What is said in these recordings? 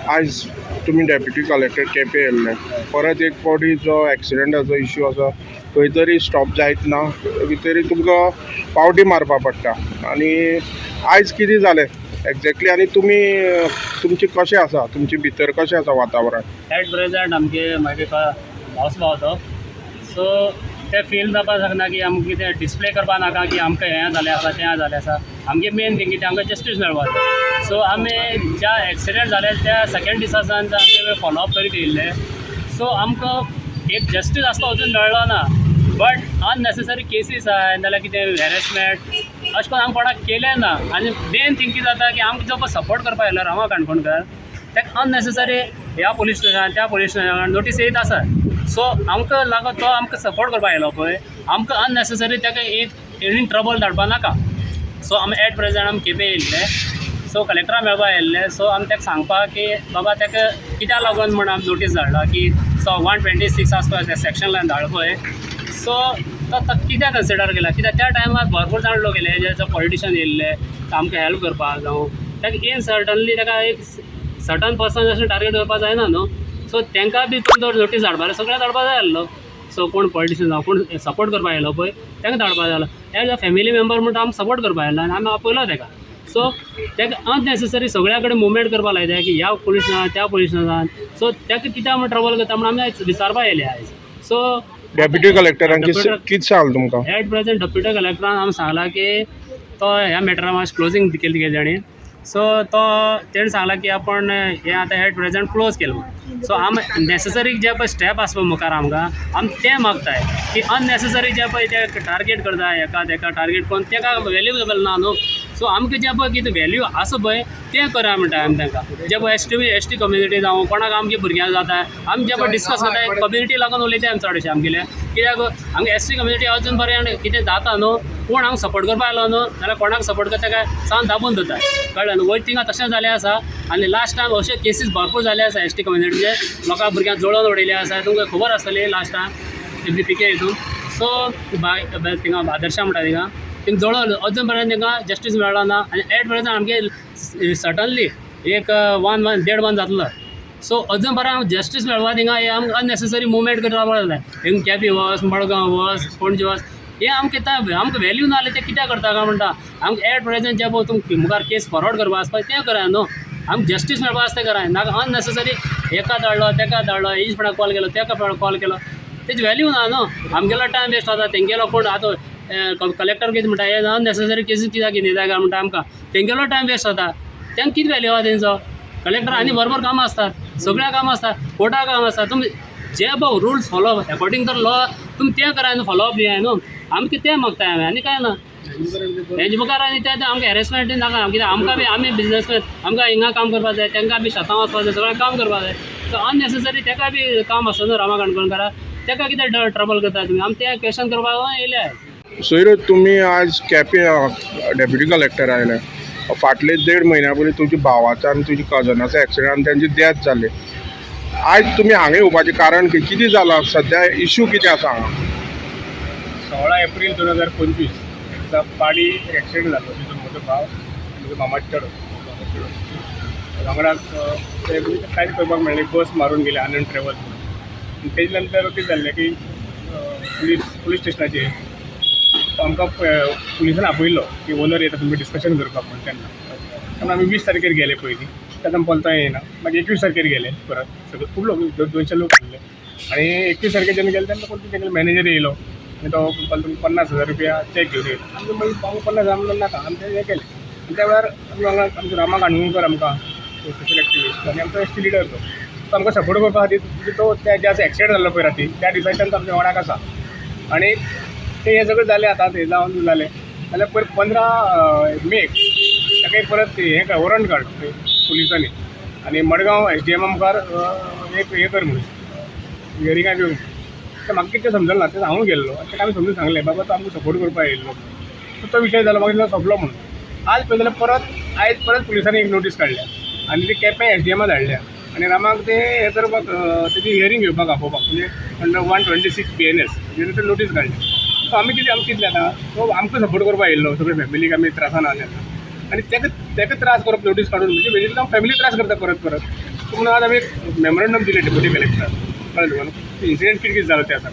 आज तुम्ही deputy collector Quepem येयल्ले परत एक फावटी जो एक्सिडेंटाचो इश्यू आसा खंय तरी स्टॉप जायत ना तरी तुमकां पावटी मारपा पडटा आनी आयज कितें जालें एक्झॅक्टली आनी तुमी तुमचें कशें आसा तुमचे भितर कशें आसा वातावरण एट प्रेजेंट आमगे मागीर पावस पावतो सो ते फील जावपा शकना की आमकां कितें डिस्प्ले करपा नाका की आमकां हें जालें आसा तें जालें आसा आमगे मेन थिंग कितें आमकां जस्टीस मेळपाक जाय सो आमी ज्या एक्सिडेंट जाले त्या सेकेंड दिसा सावन आमी फॉलोअप करीत येयल्ले सो आमकां एक जस्टीस आसता अजून मेळ्ळो ना बट अननेसेसरी केसीस आहाय नाल्यार कितें हॅरेसमेंट अशें करून आमकां कोणाक केलें ना आनी मेन थिंग कितें जाता की आमकां जो सपोर्ट करपा येयलो रामा काणकोणकार ताका अननेसेसरी ह्या पुलीस स्टेशनार त्या पुलीस स्टेशनार नोटीस येयत आसा सो आमकां लागून तो आमकां सपोर्ट करपा येयलो पळय आमकां अननेसेसरी ताका इन ट्रबल धाडपा नाका सो आमी एट प्रेजेंट आमी केपें येयल्ले सो कलेक्टरा मेळपा येयल्ले सो आमी ताका सांगपा की बाबा ताका कित्याक लागून म्हण आमी नोटीस धाडला की सो 126 आसता त्या सेक्शन लायन धाड पळय सो तो कित्याक कन्सिडर केला कित्याक त्या टायमार भरपूर जाण लोक येयले जे पॉलिटिशन येयल्ले आमकां हेल्प करपाक जावं ताका इन सर्टनली ताका एक सर्टन पर्सन अशें टार्गेट करपा जायना न्हू सो तांकां बी तुमी नोटीस धाडपा सगळ्यांक धाडपा जाय आसलो सो कोण पॉलिटिशन जावं कोण सपोर्ट करपा येयलो पळय तांकां धाडपा जाय आसलो एज अ फॅमिली मेंबर म्हणटा आमी सपोर्ट करपा येयलो आनी आमी आपयलो ताका सो ताका अननेसेसरी सगळ्या कडेन मुवमेंट करपा लायता की ह्या पुलीस स्टेशनार त्या पुलीस स्टेशनार सो ताका कित्याक म्हण ट्रबल करता म्हण आमी विचारपा येयले आयज सो डेप्युटी कलेक्टरान कितें सांगलें तुमकां एट प्रेजेंट डेप्युटी कलेक्टरान आमी सांगला की तो ह्या मॅटरा मातशें क्लोजींग केली तेगे जाणी सो तो तेणें सांगला की आपण हें आतां एट प्रेजेंट क्लोज केलें म्हणून सो आमी नेसेसरी जे पळय स्टेप आसा पळय मुखार आमकां आमी तें मागताय की अननेसेसरी जे पळय ते टार्गेट करता एका टार्गेट करून ताका वेल्युएबल ना न्हू सो आमकां जे पळय कितें व्हॅल्यू आसा पळय तें करा म्हणटा आमी तांकां जे पळय एस टी कम्युनिटी जावं कोणाक आमगे भुरग्यां जाता आमी जे पळय डिस्कस करता कम्युनिटी लागून उलयता आमी चडशें आमगेले कित्याक आमगे एस टी कम्युनिटी अजून पर्यंत कितें जाता न्हू कोण हांगा सपोर्ट करपा आयलो न्हू जाल्यार कोणाक सपोर्ट करता ताका सावन दाबून दवरता कळ्ळें न्हू वयर थिंगा तशें जालें आसा आनी लास्ट टायम अशे केसीस भरपूर जाले आसा एस टी कम्युनिटीचे लोकां भुरग्यांक जळोवन उडयले आसा तुमकां खबर आसतली लास्ट टायम एमपीके हितून सो थिंगा आदर्शा म्हणटा थिंगा जळोवन अजून पर्यंत तांकां जस्टीस मेळ्ळो ना आनी एट प्रेजेंट आमगे सडनली एक 1.5 मंथ जातलो सो अजून पर्यंत जस्टीस मेळपा थिंगा हे आमकां अननेसेसरी मुवमेंट करपा जाय हिंग केपें वच मडगांव वच पणजे वच हे आमकां व्हॅल्यू ना जालें तें कित्याक करता काय म्हणटा आमकां एट प्रेजेंट जे पळय तुमकां मुखार केस फॉरवर्ड करपा आसता तें कराय न्हू आमकां जस्टीस मेळपा आसता कराय नाका अननेसेसरी एका धाडलो तेका धाडलो हेच फुडें कॉल केलो तेका कॉल केलो तेजी व्हॅल्यू ना न्हू आमगेलो टायम वेस्ट जाता तेंगेलो कोण आतां कलेक्टर कितें म्हणटा हे अननेसेसरी केसीस कित्याक कितें काय म्हणटा आमकां तेंगेलो टायम वेस्ट जाता तेंकां कितें व्हॅल्यू आहा तेंचो कलेक्टर आनी भरपूर कामां आसतात सगळ्या कामां आसतात कोर्टा काम आसता तुमी जे पळय rules follow according to law तुमी तें कराय न्हू फॉलोअप बी न्हू आमकां तें मागताय आमी आनी काय ना हेजे मुखार आनी तें आमकां हॅरेसमेंट नाका कित्याक आमकां बी आमी बिजनसमॅन आमकां हिंगा काम करपा जाय तांकां बी शेतां वचपा जाय सगळ्यांक काम करपा जाय सो अननेसेसरी ताका बी काम आसता न्हू रामा काणकोणकारा ताका कितें ट्रबल करता तुमी आमी तें क्वेश्चन करपाक येयले सोयरो तुमी आज केपें डेप्युटी कलेक्टर आयले फाटले 1.5 म्हयन्या पयलीं तुज्या भावाचो आनी तुज्या कजनाचो एक्सिडेंट तांची डेथ जाली आज तुमी हांगा येवपाचें कारण कितें जालां सद्या इश्यू कितें आसा हांगा 16 एप्रील 2025 पाडी एक्सिडेंट जालो तितून म्हजो भाव म्हजो मामाचो चेडो वांगडाक ते कांयच करपाक मेळ्ळें बस मारून गेले आनंद ट्रॅवल म्हणून तेजे नंतर कितें जाल्लें की पुलीस स्टेशनाचेर आमकां पुलिसान आपयलो की ओनर येता तुमकां डिस्कशन करपाक म्हणून तेन्ना आमी 20 तारखेर गेले पयलीं तेन्ना बोलता येना मागीर 21 तारखेर गेले परत सगळे खूब लोक 200 लोक आसले आनी 21 तारखेर जेन्ना गेले तेन्ना कोण तेंगे मॅनेजर येयलो आनी तो तुमकां 50,000 रुपया चॅक घेवन येयलो आमी मागीर 50,000 नाका आमी तें हें केलें आनी त्या वेळार आमी हांगा आमचो रामा काणकोणकर आमकां सोशल एक्टिविस्ट आनी आमचो एस टी लिडर तो आमकां सपोर्ट करपा खातीर तो त्या ज्या एक्सिडेंट जाल्लो पळय राती त्या दिसाच्यान तो आमच्या वांगडाक आसा आनी ते हे सगळें जालें आतां तें जावन जालें जाल्यार परत 15 मेक ताका एक परत हें वॉरंट काड पुलिसांनी आनी मडगांव SDM मुखार एक हें कर म्हणून हियरिंगाक घेवन तें म्हाका कितें समजलें ना तें हांवूय गेल्लो ताका आमी समजून सांगलें बाबा तो आमकां सपोर्ट करपा येयल्लो सो तो विशय जालो मागीर तो सोंपलो म्हणून आज पळय जाल्यार परत परत पुलिसांनी एक नोटीस काडल्या आनी ती केपें SDMाक धाडल्या आनी रामाक तें हें करपाक तेजी हियरिंग घेवपाक आपोवपाक म्हणजे अंडर 126 PNS तेजेर ते नोटीस काडली सो आमी कितें आतां तो आमकां सपोर्ट करपा येयल्लो सगळे फॅमिलीक आमी त्रासान आसले आनी ताका त्रास करप नोटीस काडून म्हणजे बेजिकली हांव फॅमिली त्रास करता परत म्हणून आज आमी एक मेमोरंडम दिलें डेप्युटी कलेक्टर कळ्ळें तुका इन्सिडेंट कितें जालो त्या दिसा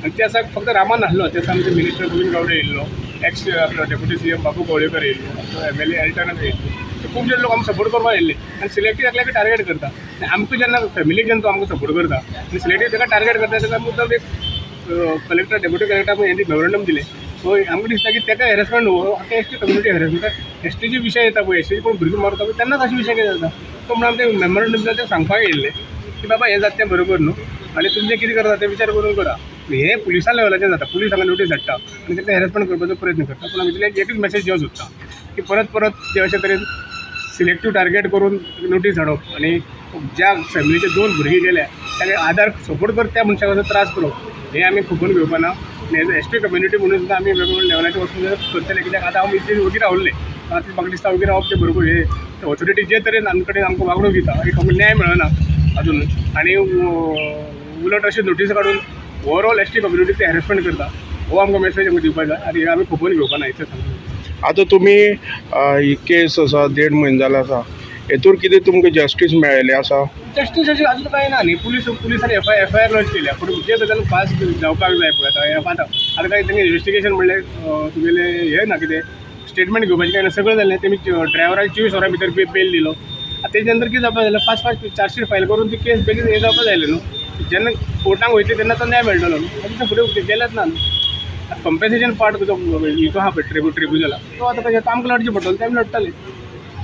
आनी त्या दिसा फक्त रामान नासलो त्या दिसा आमचे मिनिस्टर गोविंद गावडे येयल्लो एक्स आपलो डेप्युटी CM बाबू कवळेकर येयल्लो MLA अल्टर्नेट येयल्लो खूबशे लोक आमकां सपोर्ट करपाक येयल्ले आनी सिलेक्टीव एकल्याक टार्गेट करता आनी आमकां जेन्ना फॅमिलीक जेन्ना तो आमकां सपोर्ट करता आनी सिलेक्टीव ताका टार्गेट करता तेका मुद्दम एक कलेक्टर डेप्युटी कलेक्टर हेंनी मेमोरंडम दिलें सो आमकां दिसता की ताका हॅरेसमेंट न्हू आतां S T community harassment S टीचे विशय येता पळय एस टीचे कोण भुरगीं मारता पळय तेन्नाच अशे विशय कितें जाता सो म्हणून आमचे मेमोरंडम दिता ते सांगपाक येयल्ले की बाबा हें जाता तें बरोबर न्हू आनी तुमी कितें करता ते विचार करून करा हे पुलिसां लेवलाचेर जाता पुलीस हांगा नोटीस धाडटा आनी ताका हॅरेसमेंट करपाचो प्रयत्न करता पूण आमी एकच मॅसेज दिवंक सोदता की परत परत जे अशे तरेन सिलेक्टीव टार्गेट करून नोटीस धाडप आनी ज्या फॅमिलीचे 2 भुरगीं गेल्या ताका आधार सपोर्ट करता त्या मनशाक असो त्रास करप हें आमी खपोवन घेवपा ना आनी एज एस टी कम्युनिटी म्हणून सुद्दां आमी वेगवेगळ्या लेवलाचेर वचून करतले कित्याक आतां हांव इतले वगीर रावल्ले आतां म्हाका दिसता वगीर रावप तें बरोबर हे ऑथॉरिटी जे तरेन आमचे कडेन आमकां वागणूक दिता एक आमकां न्याय मेळना अजून आनी उलट अशी नोटीस काडून ओवरऑल एस टी कम्युनिटी ते हॅरेसमेंट करता हो आमकां मेसेज आमकां दिवपाक जाय आनी आमी खपोवन घेवपा ना इतलें सांगता आतां तुमी ही केस आसा 1.5 म्हयने जाला आसा हेतूर कितें तुमकां जस्टीस मेळ्ळेलें आसा जस्टीस अशी अजून काय ना न्ही पुलिसांनी एफआयआर लॉन्च केल्या पूण जे गजाल पास जावपाक जाय पळय आतां काय तेंगे इन्वेस्टिगेशन म्हणलें तुगेलें हें ना कितें स्टेटमेंट घेवपाचें काय ना सगळें जालें तेमी ड्रायव्हराक 24 वरां भितर बेल दिलो आतां तेजे नंतर कितें जावपाक जालें फास्ट चार्जशीट फायल करून ती केस बेगीन हें जावपाक जाय न्हू जेन्ना कोर्टाक वयतली तेन्ना तो न्याय मेळटलो न्हू आतां फुडें गेल्यात ना न्हू कंपेन्सेशन पार्ट तुजो हितू आहा पळय ट्रिब्युनलाक तो आतां ताजें काम लडचें पडटलें तें आमी लडटले